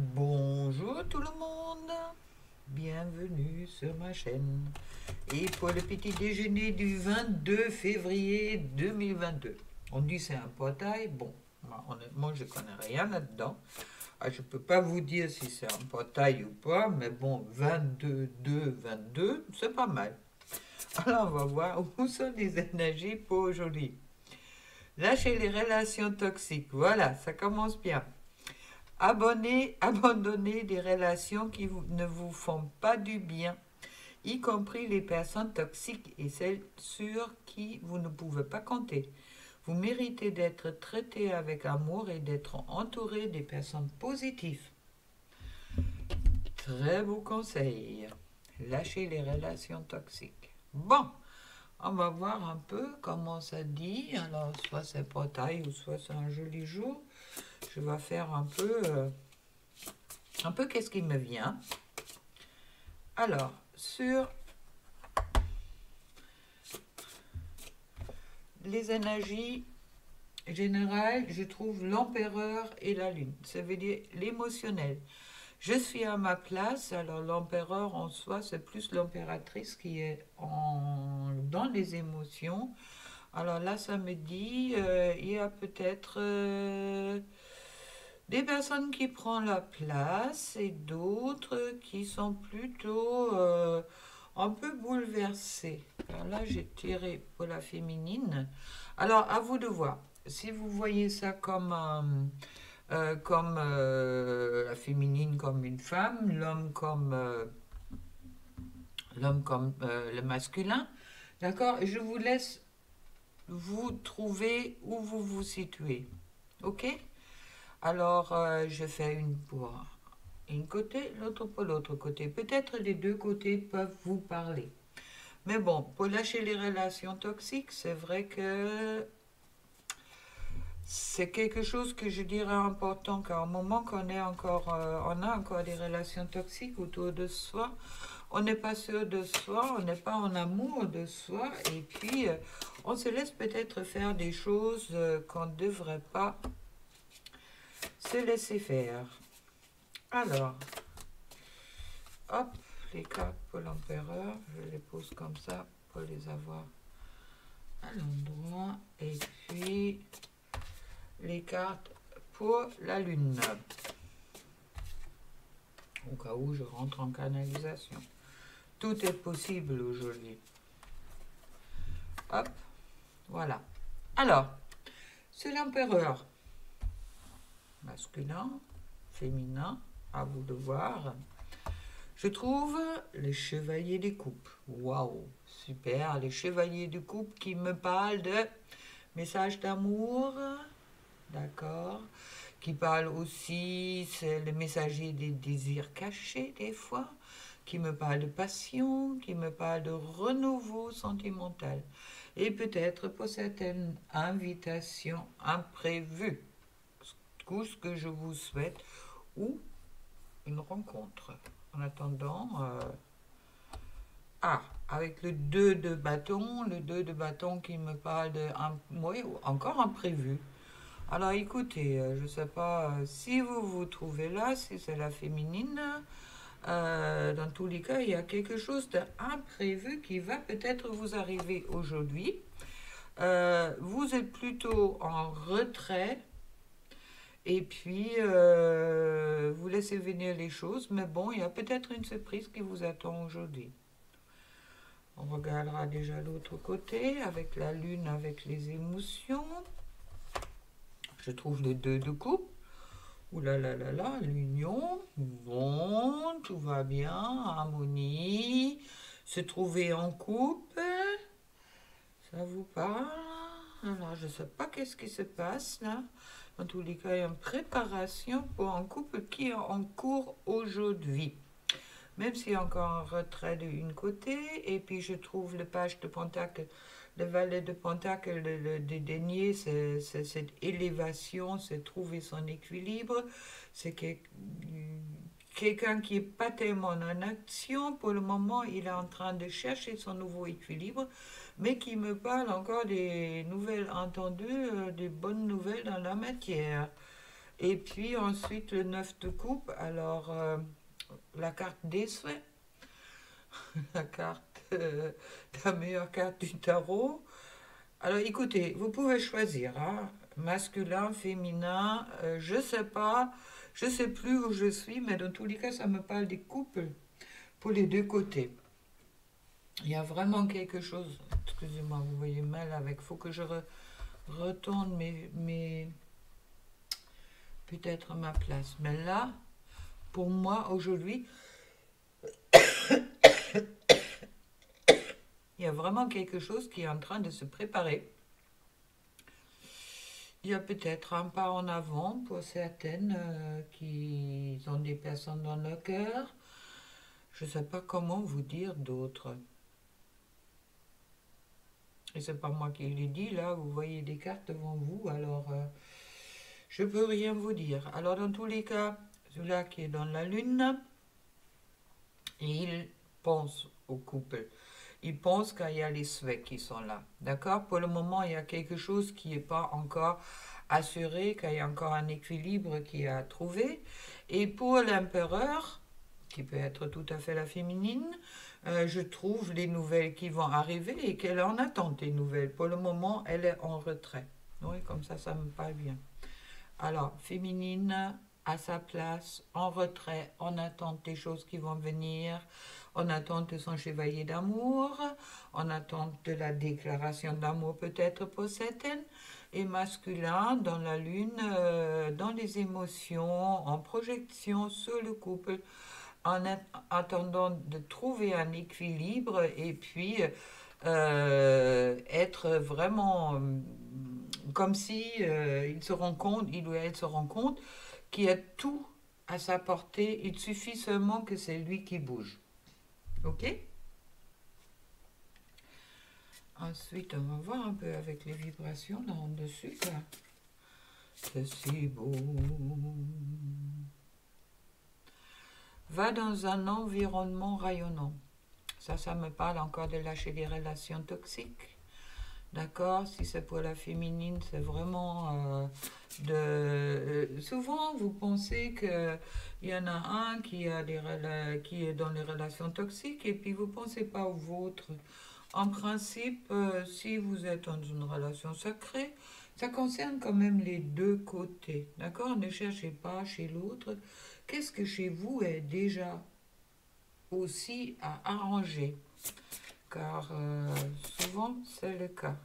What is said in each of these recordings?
Bonjour tout le monde, bienvenue sur ma chaîne. Et pour le petit déjeuner du 22 février 2022, on dit c'est un portail, bon, moi, honnêtement je connais rien là-dedans. Je ne peux pas vous dire si c'est un portail ou pas, mais bon, 22, 2, 22, c'est pas mal. Alors on va voir où sont les énergies pour aujourd'hui. Lâchez les relations toxiques, voilà, ça commence bien. Abandonnez des relations qui ne vous font pas du bien, y compris les personnes toxiques et celles sur qui vous ne pouvez pas compter. Vous méritez d'être traité avec amour et d'être entouré des personnes positives. Très beau conseil. Lâchez les relations toxiques. Bon, on va voir un peu comment ça dit. Alors, soit c'est portail ou soit c'est un joli jour. Je vais faire un peu qu'est-ce qui me vient. Alors, sur les énergies générales, je trouve l'empereur et la lune. Ça veut dire l'émotionnel. Je suis à ma place, alors l'empereur en soi, c'est plus l'impératrice qui est dans les émotions. Alors là, ça me dit, il y a peut-être des personnes qui prennent la place et d'autres qui sont plutôt un peu bouleversées. Alors là, j'ai tiré pour la féminine. Alors, à vous de voir. Si vous voyez ça comme la féminine comme une femme, l'homme comme le masculin, d'accord? Je vous laisse vous trouver où vous vous situez. Ok? Alors, je fais une pour un côté, l'autre pour l'autre côté. Peut-être les deux côtés peuvent vous parler. Mais bon, pour lâcher les relations toxiques, c'est vrai que c'est quelque chose que je dirais important, car au moment qu'on est encore, on a encore des relations toxiques autour de soi, on n'est pas sûr de soi, on n'est pas en amour de soi, et puis on se laisse peut-être faire des choses qu'on ne devrait pas se laisser faire. Alors, hop, les cartes pour l'empereur, je les pose comme ça pour les avoir à l'endroit, et puis les cartes pour la lune, au cas où je rentre en canalisation. Tout est possible aujourd'hui. Hop, voilà. Alors, c'est l'empereur. Masculin, féminin, à vous de voir. Je trouve les chevaliers des coupes. Waouh, super, les chevaliers de coupe qui me parlent de messages d'amour, d'accord, qui parlent aussi, c'est le messager des désirs cachés des fois, qui me parle de passion, qui me parle de renouveau sentimental, et peut-être pour certaines invitations imprévues, tout ce que je vous souhaite, ou une rencontre. En attendant, avec le 2 de bâton, qui me parle de oui, encore imprévu. Alors écoutez, je ne sais pas si vous vous trouvez là, si c'est la féminine. Dans tous les cas, il y a quelque chose d'imprévu qui va peut-être vous arriver aujourd'hui. Vous êtes plutôt en retrait et puis vous laissez venir les choses, mais bon, il y a peut-être une surprise qui vous attend aujourd'hui. On regardera déjà l'autre côté avec la lune, avec les émotions. Je trouve le 2 de coupe. Ouh là là là là, l'union. Bon, tout va bien, harmonie. Se trouver en couple. Ça vous parle? Alors, je ne sais pas qu'est-ce qui se passe là. En tous les cas, il y a une préparation pour un couple qui est en cours aujourd'hui. Même s'il y a encore un retrait d'une côté, et puis je trouve le page de Pentacle, le valet de Pentacle, le dédaigné, c'est cette élévation, c'est trouver son équilibre, c'est quelqu'un qui n'est pas tellement en action, pour le moment il est en train de chercher son nouveau équilibre, mais qui me parle encore des nouvelles entendues, des bonnes nouvelles dans la matière. Et puis ensuite le 9 de coupe, alors la carte des souhaits, la carte, la meilleure carte du tarot. Alors écoutez, vous pouvez choisir, hein, masculin, féminin, je sais plus où je suis, mais dans tous les cas, ça me parle des couples pour les deux côtés. Il y a vraiment quelque chose, excusez-moi, vous voyez mal avec, faut que je retourne peut-être ma place. Mais là, pour moi, aujourd'hui, il y a vraiment quelque chose qui est en train de se préparer. Il y a peut-être un pas en avant pour certaines qui ont des personnes dans leur cœur. Je ne sais pas comment vous dire d'autres. Et c'est pas moi qui l'ai dit, là, vous voyez des cartes devant vous, alors je peux rien vous dire. Alors dans tous les cas, celui-là qui est dans la lune, il pense au couple. Il pense qu'il y a les souhaits qui sont là. D'accord? Pour le moment, il y a quelque chose qui n'est pas encore assuré, qu'il y a encore un équilibre qui est à trouver. Et pour l'empereur, qui peut être tout à fait la féminine, je trouve les nouvelles qui vont arriver et qu'elle est en attente des nouvelles. Pour le moment, elle est en retrait. Oui, comme ça me parle bien. Alors, féminine, à sa place, en retrait, en attente des choses qui vont venir, en attente de son chevalier d'amour, en attente de la déclaration d'amour peut-être pour certaines, et masculin dans la lune, dans les émotions, en projection sur le couple, en attendant de trouver un équilibre et puis être vraiment comme si il se rend compte, il ou elle se rend compte qu'il y a tout à sa portée, il suffit seulement que c'est lui qui bouge. Ok? Ensuite, on va voir un peu avec les vibrations là en dessus. Là. C'est si beau. Va dans un environnement rayonnant. Ça me parle encore de lâcher des relations toxiques. D'accord? Si c'est pour la féminine, c'est vraiment souvent, vous pensez qu'il y en a un qui est dans les relations toxiques et puis vous ne pensez pas au vôtre. En principe, si vous êtes dans une relation sacrée, ça concerne quand même les deux côtés. D'accord? Ne cherchez pas chez l'autre. Qu'est-ce que chez vous est déjà aussi à arranger? Car souvent, c'est le cas.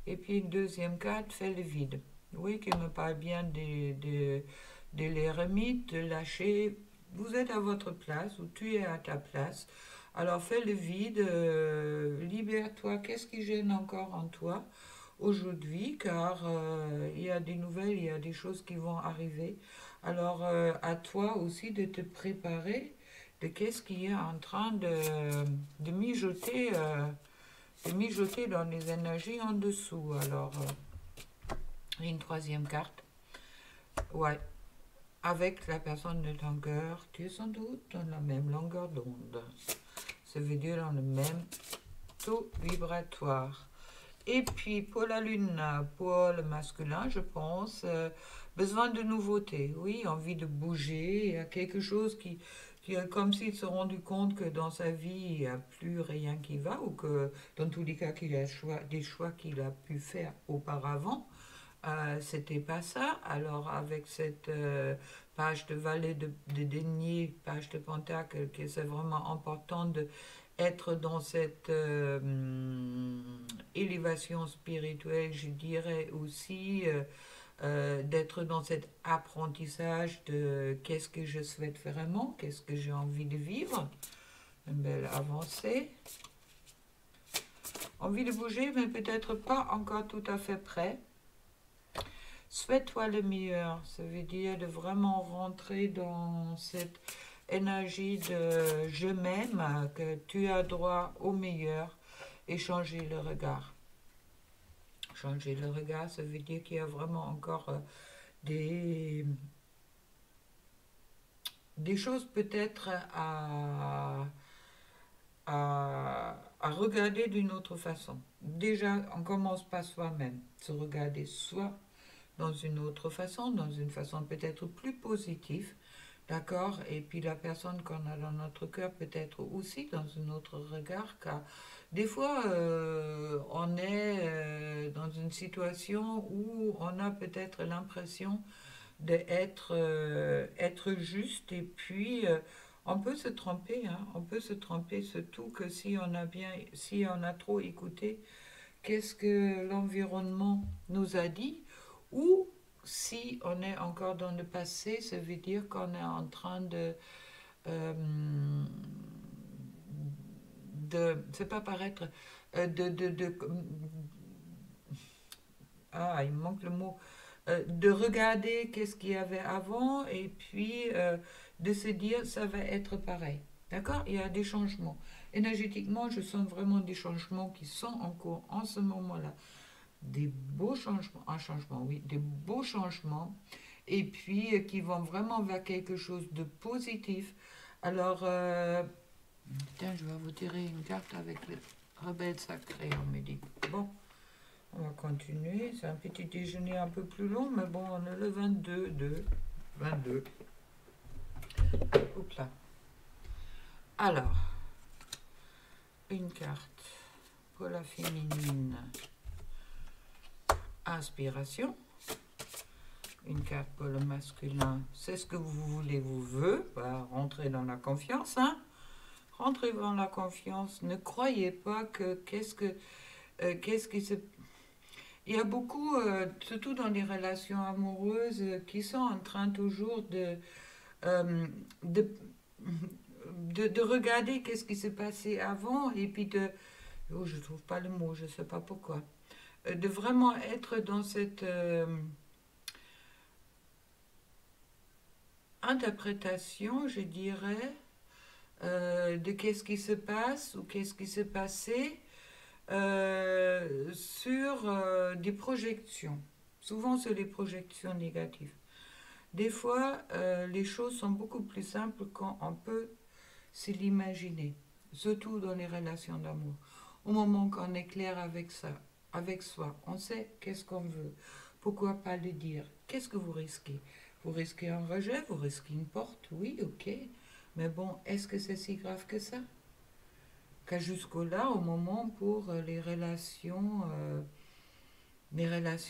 Et puis une deuxième carte fait le vide. Oui, qui me parle bien de l'ermite, de lâcher. Vous êtes à votre place, ou tu es à ta place. Alors fais le vide, libère-toi. Qu'est-ce qui gêne encore en toi aujourd'hui? Car il y a des nouvelles, il y a des choses qui vont arriver. Alors à toi aussi de te préparer de qu'est-ce qui est en train de mijoter. Mijoter dans les énergies en dessous. Alors, une troisième carte. Ouais. Avec la personne de ton cœur, tu es sans doute dans la même longueur d'onde. Ça veut dire dans le même taux vibratoire. Et puis, pour la lune, pour le masculin, je pense, besoin de nouveautés. Oui, envie de bouger. Il y a quelque chose qui est comme s'il se rendu compte que dans sa vie, il n'y a plus rien qui va, ou que dans tous les cas, qu'il a des choix qu'il a pu faire auparavant. C'était pas ça. Alors, avec cette page de valet de denier, page de pentacle, que c'est vraiment important de être dans cette élévation spirituelle, je dirais aussi d'être dans cet apprentissage de qu'est-ce que je souhaite vraiment, qu'est-ce que j'ai envie de vivre, une belle avancée. Envie de bouger, mais peut-être pas encore tout à fait prêt. Souhaite-toi le meilleur, ça veut dire de vraiment rentrer dans cette énergie de je m'aime, que tu as droit au meilleur et changer le regard. Changer le regard, ça veut dire qu'il y a vraiment encore des, des choses peut-être à regarder d'une autre façon. Déjà, on commence par soi-même, se regarder soi dans une autre façon, dans une façon peut-être plus positive, d'accord? Et puis la personne qu'on a dans notre cœur peut-être aussi dans un autre regard, car des fois on est dans une situation où on a peut-être l'impression d'être être juste et puis on peut se tromper, hein, on peut se tromper, surtout que si on a trop écouté qu'est-ce que l'environnement nous a dit, ou si on est encore dans le passé, ça veut dire qu'on est en train euh, c'est pas paraître, il me manque le mot, de regarder qu'est-ce qu'il y avait avant et puis de se dire ça va être pareil. D'accord? Il y a des changements. Énergétiquement, je sens vraiment des changements qui sont en cours en ce moment-là. Des beaux changements, un changement, oui, des beaux changements, et puis qui vont vraiment vers quelque chose de positif. Alors, tiens, je vais vous tirer une carte avec le rebelle sacré, on me dit. Bon, on va continuer. C'est un petit déjeuner un peu plus long, mais bon, on a le 22. Oups là. Alors, une carte pour la féminine. Inspiration. Une carte pour le masculin. C'est ce que vous voulez, vous veut. Bah, rentrez dans la confiance, hein. Rentrez dans la confiance. Ne croyez pas que qu'est-ce qui se... Il y a beaucoup, surtout dans les relations amoureuses, qui sont en train toujours euh, de, de regarder qu'est-ce qui s'est passé avant et puis de... Oh, je trouve pas le mot, je sais pas pourquoi. De vraiment être dans cette interprétation, je dirais, de qu'est-ce qui se passe ou qu'est-ce qui s'est passé sur des projections. Souvent, c'est des projections négatives. Des fois, les choses sont beaucoup plus simples quand on peut se l'imaginer, surtout dans les relations d'amour. Au moment qu'on est clair avec ça, avec soi, on sait qu'est-ce qu'on veut. Pourquoi pas le dire? Qu'est-ce que vous risquez? Vous risquez un rejet, vous risquez une porte, oui, ok. Mais bon, est-ce que c'est si grave que ça? Qu'à jusqu'au là, au moment pour les relations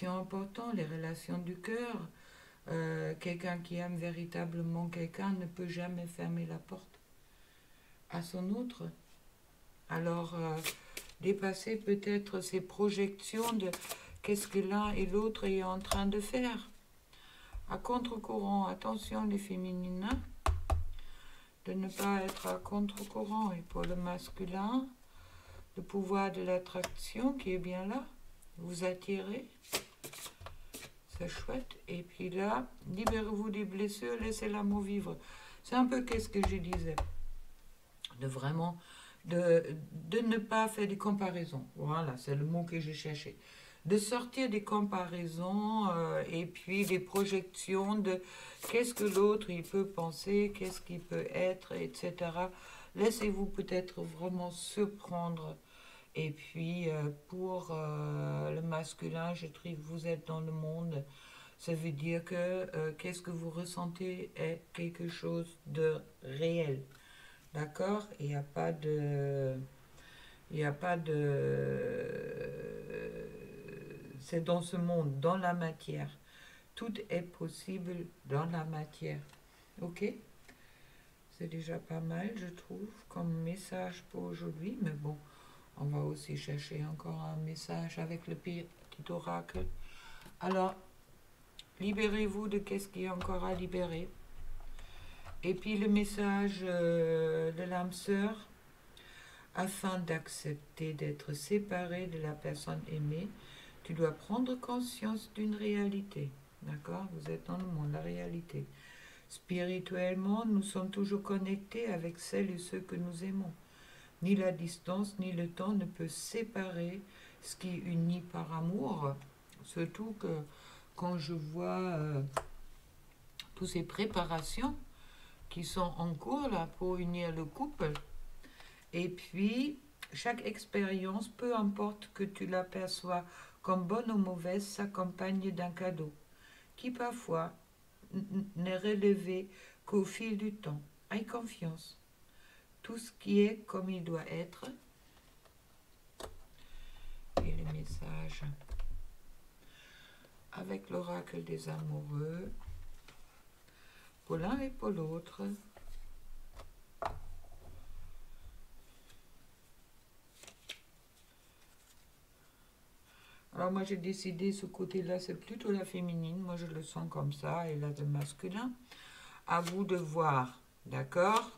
importantes, les relations du cœur, quelqu'un qui aime véritablement quelqu'un ne peut jamais fermer la porte à son autre. Alors, dépasser peut-être ces projections de qu'est-ce que l'un et l'autre est en train de faire. À contre-courant, attention les féminines, hein, de ne pas être à contre-courant. Et pour le masculin, le pouvoir de l'attraction qui est bien là, vous attirez, c'est chouette. Et puis là, libérez-vous des blessures, laissez l'amour vivre. C'est un peu qu'est-ce que je disais, de vraiment, de ne pas faire des comparaisons. Voilà, c'est le mot que je cherchais. De sortir des comparaisons et puis des projections de qu'est-ce que l'autre il peut penser, qu'est-ce qu'il peut être, etc. Laissez-vous peut-être vraiment surprendre. Et puis pour le masculin, je trouve que vous êtes dans le monde. Ça veut dire que qu'est-ce que vous ressentez est quelque chose de réel. D'accord? Il n'y a pas de... Il n'y a pas de... C'est dans ce monde, dans la matière. Tout est possible dans la matière. Ok? C'est déjà pas mal, je trouve, comme message pour aujourd'hui. Mais bon, on va aussi chercher encore un message avec le petit oracle. Alors, libérez-vous de qu'est-ce qu'il y a encore à libérer. Et puis le message de l'âme sœur, afin d'accepter d'être séparé de la personne aimée, tu dois prendre conscience d'une réalité. D'accord? Vous êtes dans le monde, la réalité. Spirituellement, nous sommes toujours connectés avec celles et ceux que nous aimons. Ni la distance, ni le temps ne peut séparer ce qui unit par amour. Surtout que quand je vois toutes ces préparations qui sont en cours là pour unir le couple, et puis chaque expérience, peu importe que tu l'aperçois comme bonne ou mauvaise, s'accompagne d'un cadeau. qui parfois n'est relevé qu'au fil du temps. Aie confiance. Tout ce qui est comme il doit être. Et les messages avec l'oracle des amoureux pour l'un et pour l'autre. Alors moi j'ai décidé ce côté-là, c'est plutôt la féminine, moi je le sens comme ça, et là le masculin. À vous de voir, d'accord?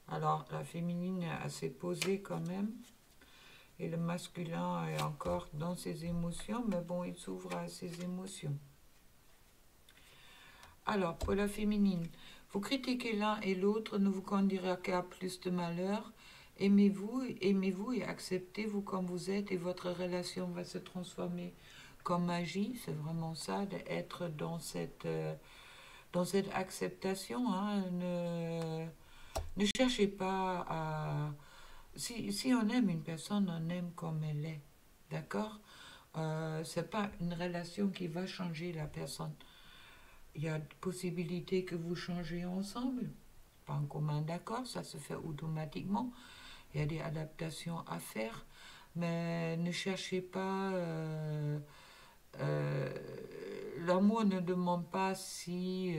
Alors la féminine est assez posée quand même, et le masculin est encore dans ses émotions, mais bon, il s'ouvre à ses émotions. Alors pour la féminine, vous critiquez l'un et l'autre ne vous conduira qu'à plus de malheur. Aimez-vous et acceptez-vous comme vous êtes et votre relation va se transformer comme magie. C'est vraiment ça, d'être dans cette acceptation. Hein. Ne cherchez pas à... Si on aime une personne, on aime comme elle est. D'accord? C'est pas une relation qui va changer la personne. Il y a possibilité que vous changez ensemble. Pas en commun d'accord, ça se fait automatiquement. Il y a des adaptations à faire, mais ne cherchez pas... l'amour ne demande pas si...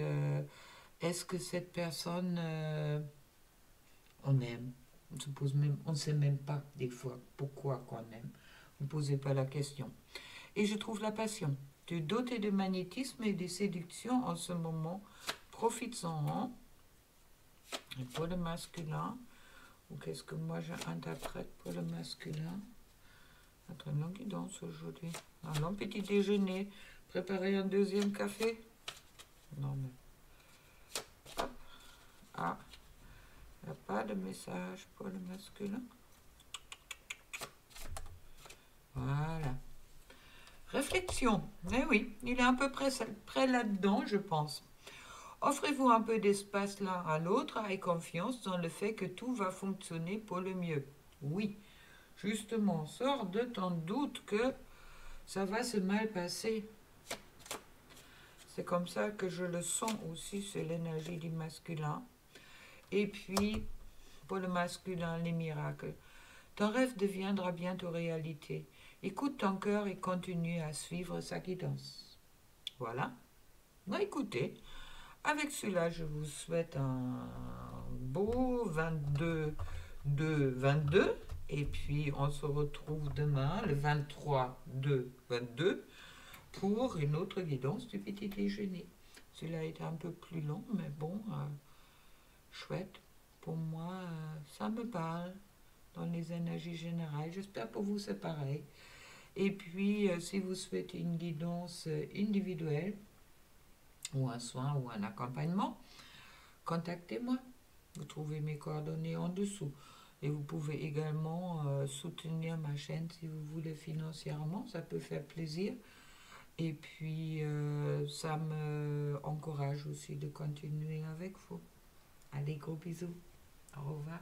est-ce que cette personne... on aime. On ne sait même pas des fois pourquoi qu'on aime. Vous ne posez pas la question. Et je trouve la passion. Tu es doté de magnétisme et de séduction en ce moment. Profites-en. Hein. Et pour le masculin, ou qu'est-ce que moi j'interprète pour le masculin? Notre longue guidance aujourd'hui. Un long petit déjeuner. Préparer un deuxième café? Non mais... Hop. Ah, il n'y a pas de message pour le masculin. Voilà. Réflexion. Eh oui, il est un peu près là-dedans, je pense. Offrez-vous un peu d'espace l'un à l'autre et confiance dans le fait que tout va fonctionner pour le mieux. Oui, justement, sors de ton doute que ça va se mal passer. C'est comme ça que je le sens aussi, c'est l'énergie du masculin. Et puis, pour le masculin, les miracles. Ton rêve deviendra bientôt réalité. Écoute ton cœur et continue à suivre sa guidance. Voilà. Bon, écoutez, avec cela, je vous souhaite un beau 22-22. Et puis, on se retrouve demain, le 23-2-22, pour une autre guidance du petit déjeuner. Celui-là a été un peu plus long, mais bon, chouette. Pour moi, ça me parle dans les énergies générales. J'espère pour vous, c'est pareil. Et puis, si vous souhaitez une guidance individuelle, ou un soin ou un accompagnement, contactez-moi. Vous trouvez mes coordonnées en dessous. Et vous pouvez également soutenir ma chaîne si vous voulez financièrement. Ça peut faire plaisir. Et puis, ça me encourage aussi de continuer avec vous. Allez, gros bisous. Au revoir.